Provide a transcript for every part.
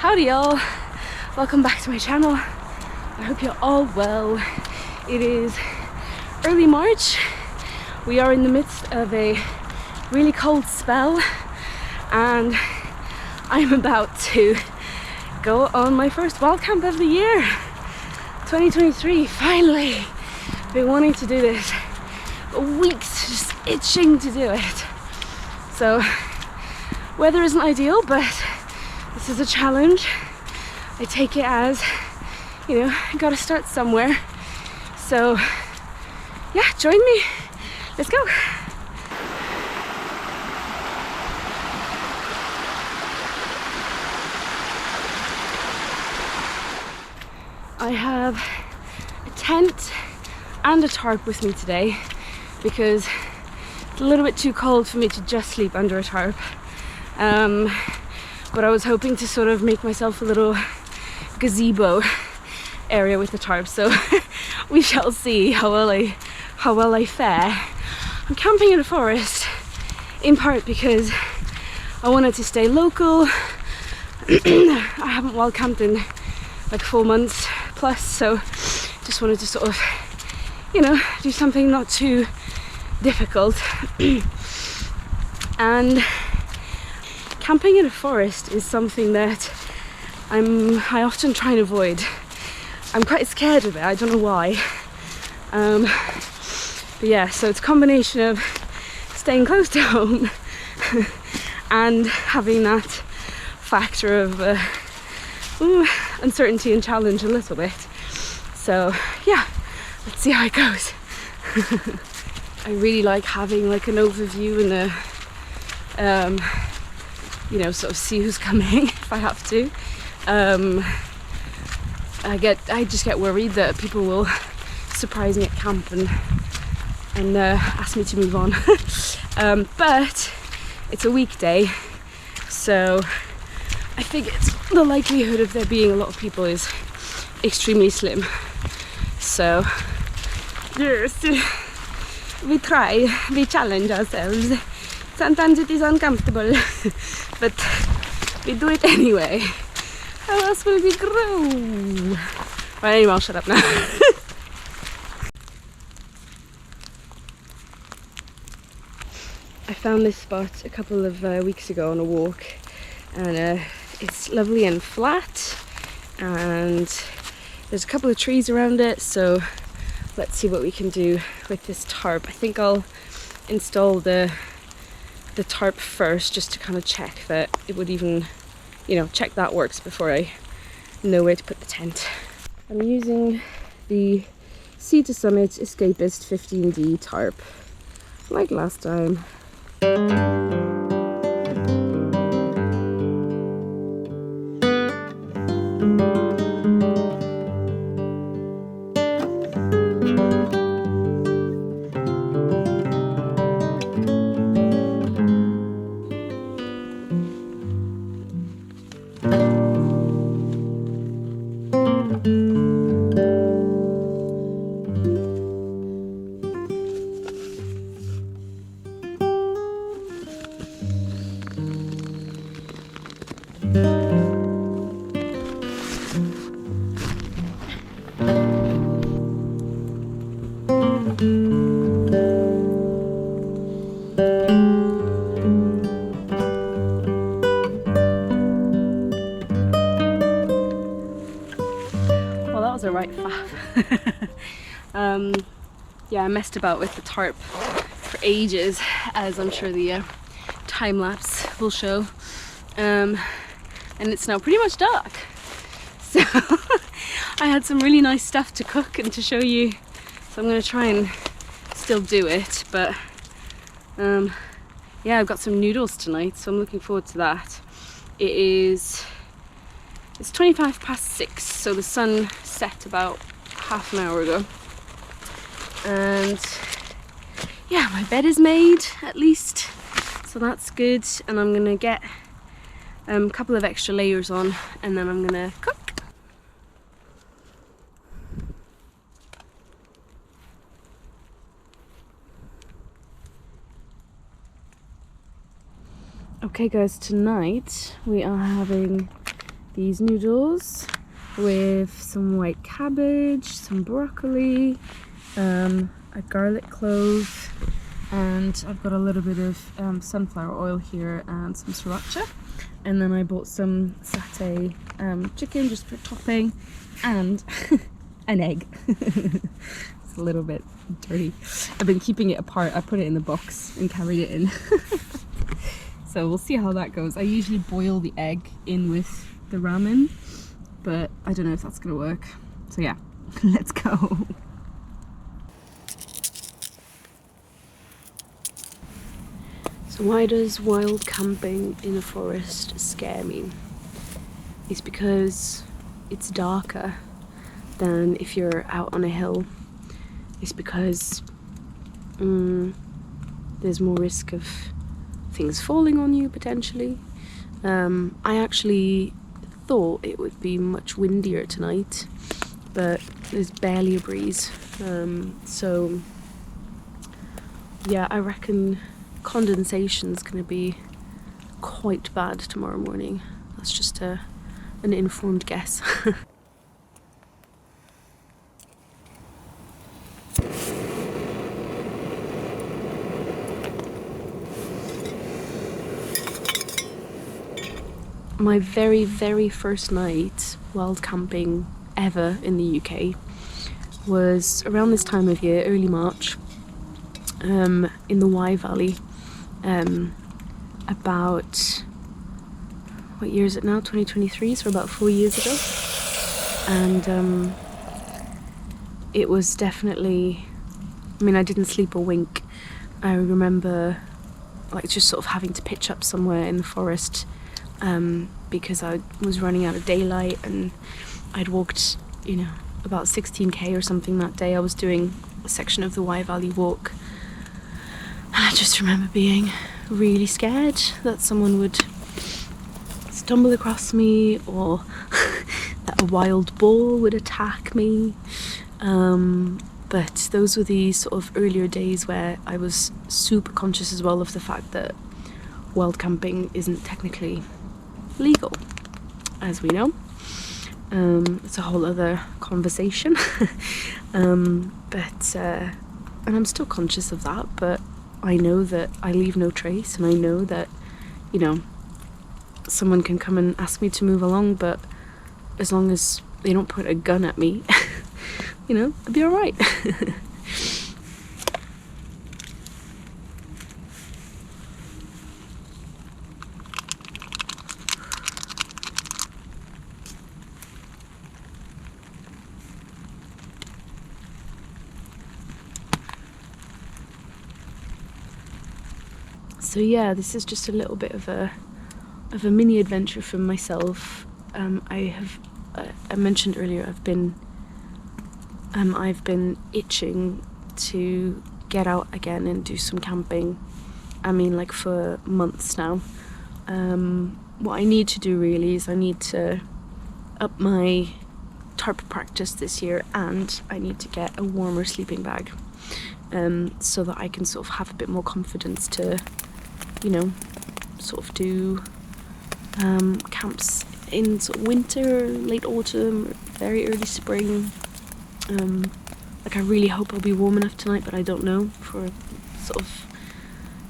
Howdy y'all, welcome back to my channel. I hope you're all well. It is early March. We are in the midst of a really cold spell and I'm about to go on my first wild camp of the year. 2023, finally. Been wanting to do this for weeks, just itching to do it. So weather isn't ideal, but this is a challenge. I take it as, you know, I gotta start somewhere. So yeah, join me. Let's go. I have a tent and a tarp with me today because it's a little bit too cold for me to just sleep under a tarp. But I was hoping to sort of make myself a little gazebo area with the tarp, so we shall see how well I fare. I'm camping in a forest in part because I wanted to stay local. I haven't wild camped in like 4 months plus, so just wanted to sort of, you know, do something not too difficult. And camping in a forest is something that I often try and avoid. I'm quite scared of it, I don't know why. But yeah, so it's a combination of staying close to home and having that factor of uncertainty and challenge a little bit. So yeah, let's see how it goes. I really like having like an overview and a you know, sort of see who's coming if I have to. I just get worried that people will surprise me at camp and ask me to move on. But it's a weekday, so I think the likelihood of there being a lot of people is extremely slim. So yes, we challenge ourselves. Sometimes it is uncomfortable, but we do it anyway. How else will we grow? Right, anyway, I'll shut up now. I found this spot a couple of weeks ago on a walk, and it's lovely and flat, and there's a couple of trees around it, so let's see what we can do with this tarp. I think I'll install the tarp first, just to kind of check that it would even, you know, check that works before I know where to put the tent. I'm using the Sea to Summit Escapist 15D tarp, like last time. A right faff. Yeah, I messed about with the tarp for ages, as I'm sure the time lapse will show, and it's now pretty much dark, so I had some really nice stuff to cook and to show you, so I'm going to try and still do it, but yeah, I've got some noodles tonight, so I'm looking forward to that. It's 6:25, so the sun set about half an hour ago, and yeah, my bed is made at least, so that's good, and I'm gonna get a couple of extra layers on, and then I'm gonna cook. Okay guys, tonight we are having these noodles with some white cabbage, some broccoli, a garlic clove, and I've got a little bit of sunflower oil here and some sriracha. And then I bought some satay chicken just for topping, and an egg. It's a little bit dirty. I've been keeping it apart. I put it in the box and carried it in. So we'll see how that goes. I usually boil the egg in with the ramen, but I don't know if that's gonna work. So yeah, let's go. So why does wild camping in a forest scare me? It's because it's darker than if you're out on a hill. It's because there's more risk of things falling on you potentially. I actually thought it would be much windier tonight, but there's barely a breeze. So yeah, I reckon condensation's gonna be quite bad tomorrow morning. That's just an informed guess. My very, very first night wild camping ever in the UK was around this time of year, early March, in the Wye Valley. About, what year is it now? 2023, so about 4 years ago. And it was definitely, I mean, I didn't sleep a wink. I remember like just sort of having to pitch up somewhere in the forest because I was running out of daylight, and I'd walked, you know, about 16k or something that day. I was doing a section of the Wye Valley walk, and I just remember being really scared that someone would stumble across me, or that a wild boar would attack me. But those were the sort of earlier days where I was super conscious as well of the fact that wild camping isn't technically legal, as we know. It's a whole other conversation. And I'm still conscious of that, but I know that I leave no trace, and I know that, you know, someone can come and ask me to move along, but as long as they don't point a gun at me, you know, I'll be alright. So yeah, this is just a little bit of a mini adventure for myself. I mentioned earlier I've been itching to get out again and do some camping. I mean, like for months now. What I need to do really is I need to up my tarp practice this year, and I need to get a warmer sleeping bag, so that I can sort of have a bit more confidence to, you know, sort of do camps in sort of winter, late autumn, very early spring. Like I really hope I'll be warm enough tonight, but I don't know. For sort of,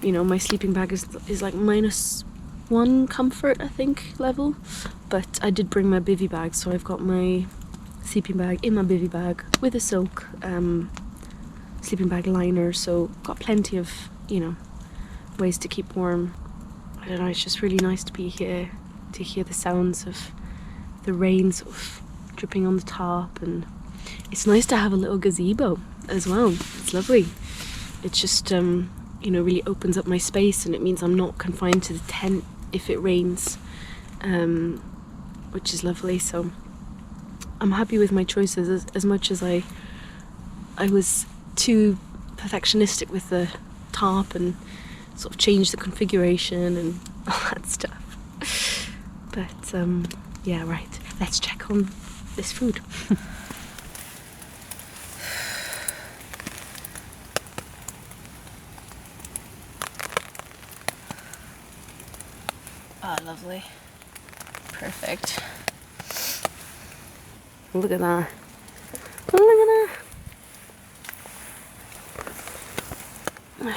you know, my sleeping bag is like -1 comfort, I think, level. But I did bring my bivvy bag, so I've got my sleeping bag in my bivvy bag with a silk sleeping bag liner, so got plenty of, you know, ways to keep warm. I don't know, it's just really nice to be here, to hear the sounds of the rain sort of dripping on the tarp, and it's nice to have a little gazebo as well. It's lovely. It's just, you know, really opens up my space, and it means I'm not confined to the tent if it rains, which is lovely. So I'm happy with my choices, as much as I was too perfectionistic with the tarp and sort of change the configuration and all that stuff. But yeah, right, let's check on this food. Ah, lovely. Perfect. Look at that. Look at that.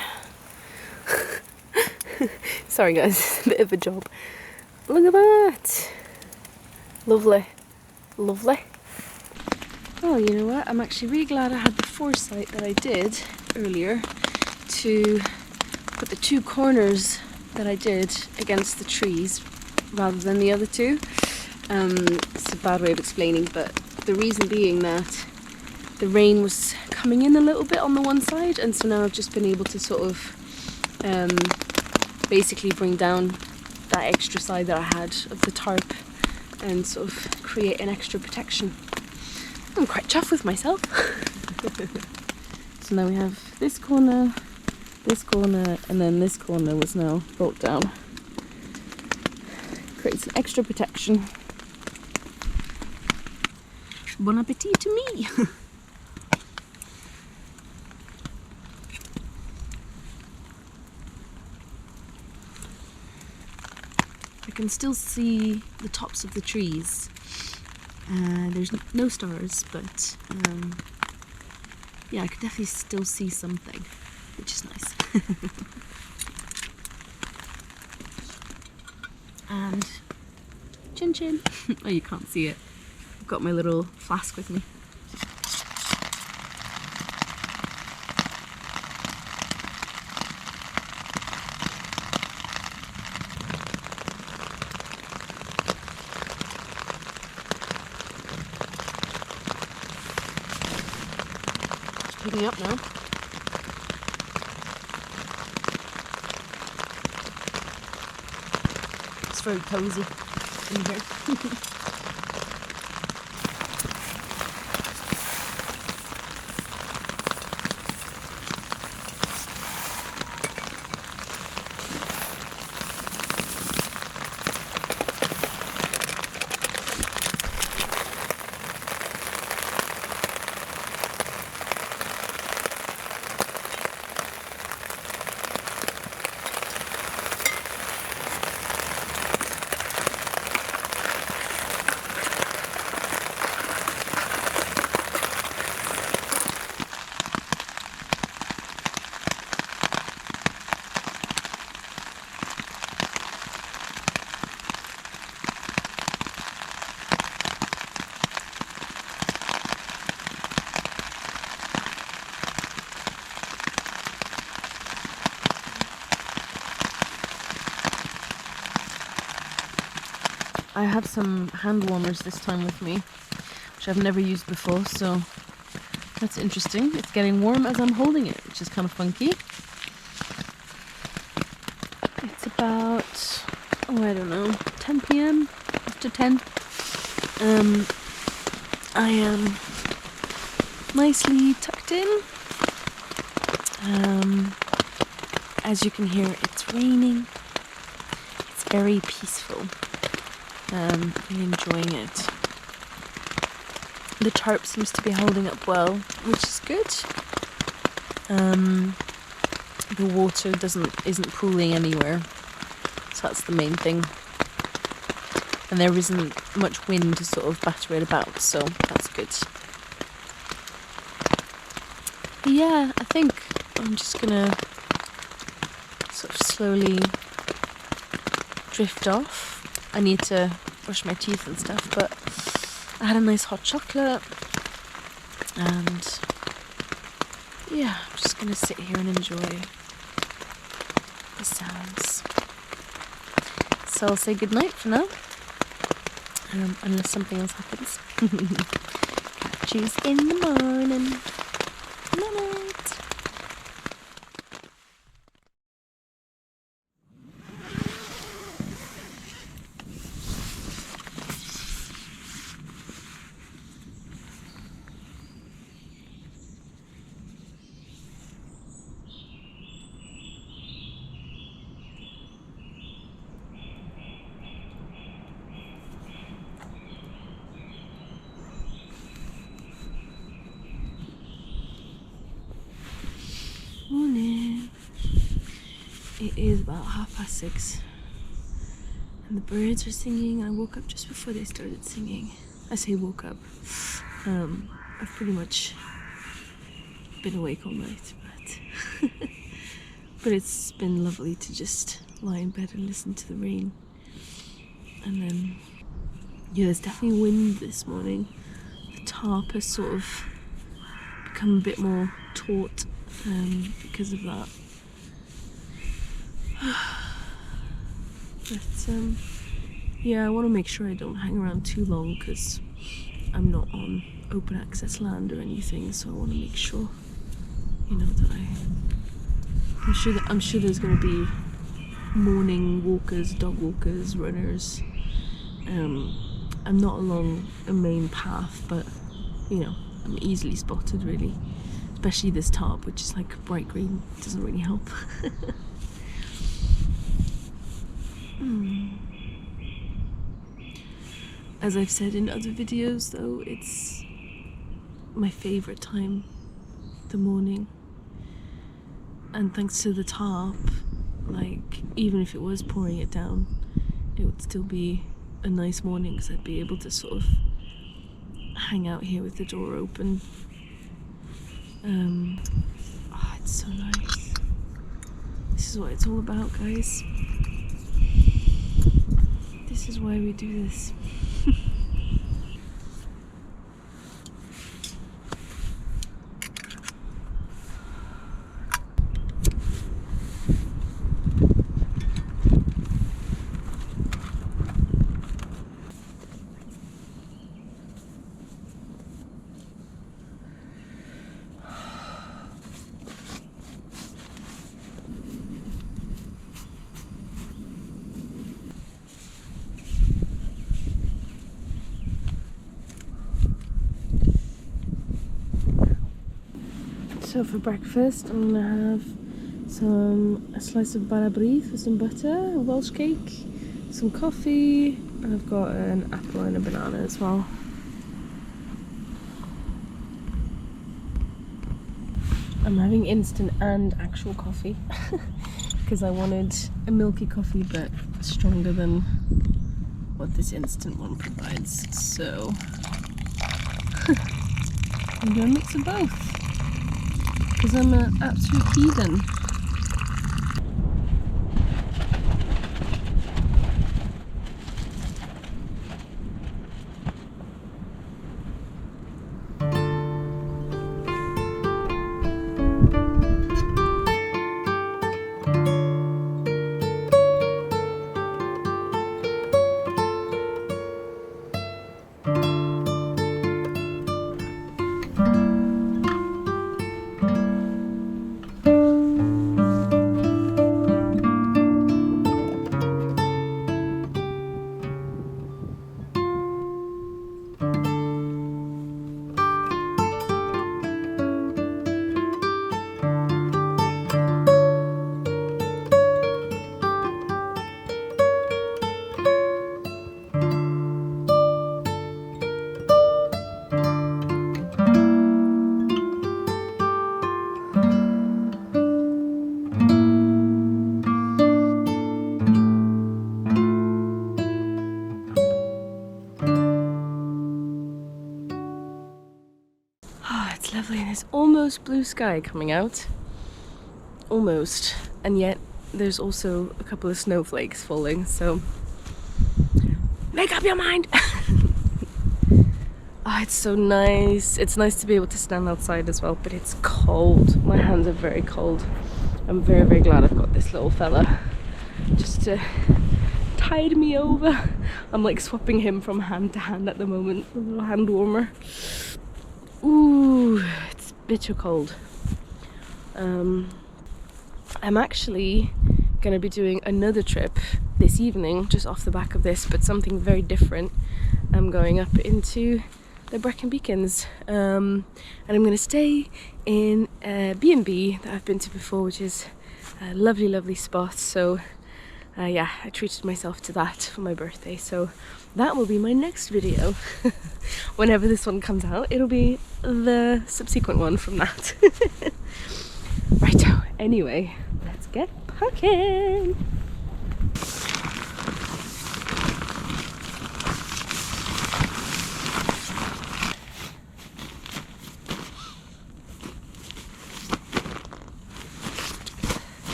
Sorry guys, it's a bit of a job. Look at that. Lovely. Lovely. Oh, you know what? I'm actually really glad I had the foresight that I did earlier to put the two corners that I did against the trees rather than the other two. It's a bad way of explaining, but the reason being that the rain was coming in a little bit on the one side, and so now I've just been able to sort of basically bring down that extra side that I had of the tarp and sort of create an extra protection. I'm quite chuffed with myself. So now we have this corner, and then this corner was now brought down. Creates an extra protection. Bon appetit to me! I can still see the tops of the trees. There's no stars, but yeah, I could definitely still see something, which is nice. And chin chin. Oh, you can't see it. I've got my little flask with me. Picking up now. It's very cozy in here. I have some hand warmers this time with me, which I've never used before, so that's interesting. It's getting warm as I'm holding it, which is kind of funky. It's about, oh, I don't know, 10 p.m, after 10. I am nicely tucked in. As you can hear, it's raining. It's very peaceful. Really enjoying it. The tarp seems to be holding up well, which is good. The water isn't pooling anywhere, so that's the main thing. And there isn't much wind to sort of batter it about, so that's good. But yeah, I think I'm just gonna sort of slowly drift off. I need to brush my teeth and stuff, but I had a nice hot chocolate, and yeah, I'm just gonna sit here and enjoy the sounds. So I'll say goodnight for now, unless something else happens. Catch yous in the morning. Night night. Morning. It is about 6:30 and the birds are singing. I woke up just before they started singing. I say woke up. I've pretty much been awake all night, but it's been lovely to just lie in bed and listen to the rain. And then, yeah, there's definitely wind this morning. The tarp has sort of become a bit more taut because of that. But yeah, I want to make sure I don't hang around too long because I'm not on open access land or anything, so I want to make sure, you know, that I'm sure there's going to be morning walkers, dog walkers, runners. I'm not along a main path, but you know, I'm easily spotted really, especially this tarp, which is like bright green, doesn't really help. As I've said in other videos though, it's my favourite time, the morning. And thanks to the tarp, like, even if it was pouring it down, it would still be a nice morning because I'd be able to sort of hang out here with the door open. Oh, it's so nice. This is what it's all about, guys. This is why we do this. So for breakfast, I'm gonna have a slice of balabrith with some butter, a Welsh cake, some coffee, and I've got an apple and a banana as well. I'm having instant and actual coffee because I wanted a milky coffee but stronger than what this instant one provides. So I'm gonna mix of both. Because I'm an absolute heathen. Lovely, and there's almost blue sky coming out. Almost. And yet there's also a couple of snowflakes falling, so make up your mind. Oh, it's so nice. It's nice to be able to stand outside as well, but it's cold. My hands are very cold. I'm very, very glad I've got this little fella just to tide me over. I'm like swapping him from hand to hand at the moment, a little hand warmer. Ooh, it's bitter cold. I'm actually going to be doing another trip this evening, just off the back of this, but something very different. I'm going up into the Brecon Beacons, and I'm going to stay in a B&B that I've been to before, which is a lovely, lovely spot. So yeah, I treated myself to that for my birthday, so that will be my next video. Whenever this one comes out, it'll be the subsequent one from that. Righto, anyway, let's get packing.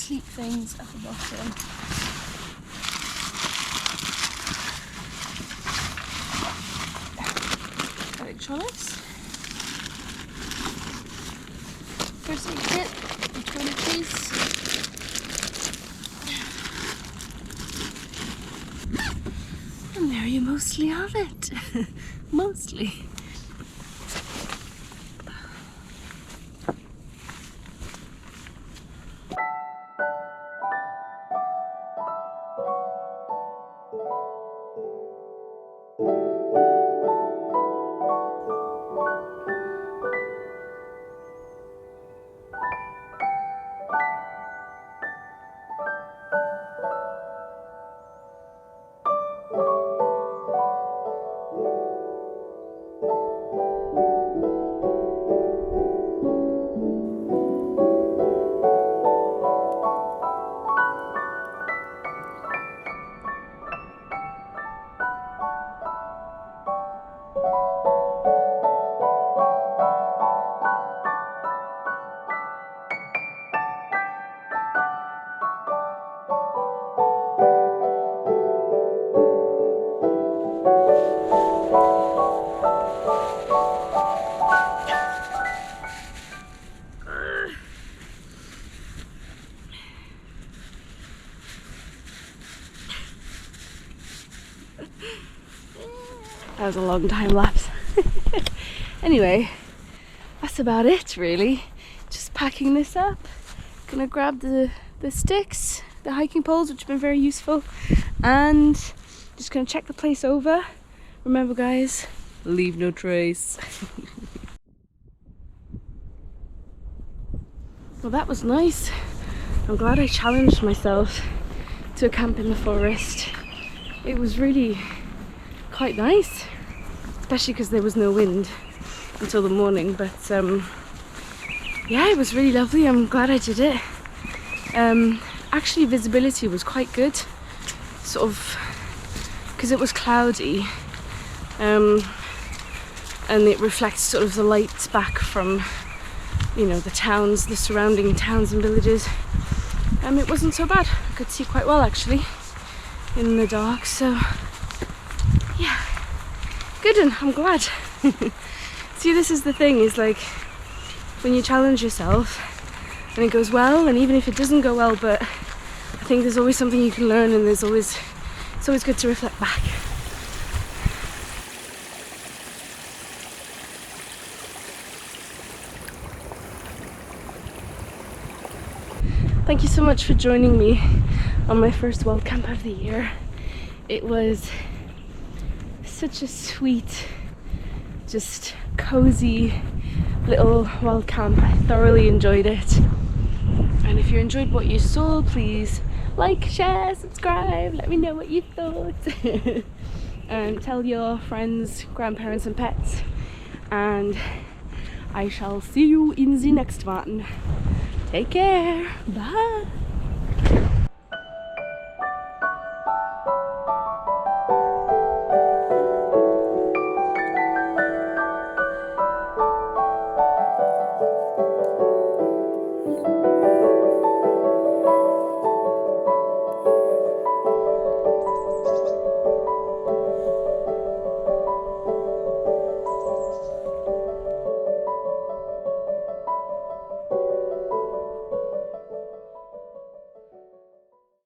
sleep things at the bottom. Electronics. First aid kit, toiletries. And there you mostly have it. Mostly. That was a long time lapse. Anyway, that's about it really. Just packing this up. Gonna grab the sticks, the hiking poles, which have been very useful, and just gonna check the place over. Remember guys, leave no trace. Well, that was nice. I'm glad I challenged myself to a camp in the forest. It was really quite nice, especially because there was no wind until the morning, but yeah, it was really lovely. I'm glad I did it. Actually visibility was quite good, sort of, because it was cloudy, and it reflects sort of the light back from, you know, the towns, the surrounding towns and villages. It wasn't so bad. I could see quite well actually in the dark, so yeah, good, and I'm glad. See, this is the thing, is like when you challenge yourself and it goes well, and even if it doesn't go well, but I think there's always something you can learn, and it's always good to reflect back. Thank you so much for joining me on my first wild camp of the year. It was such a sweet, just cozy little wild camp. I thoroughly enjoyed it. And if you enjoyed what you saw, please like, share, subscribe, let me know what you thought. And tell your friends, grandparents and pets. And I shall see you in the next one. Take care. Bye.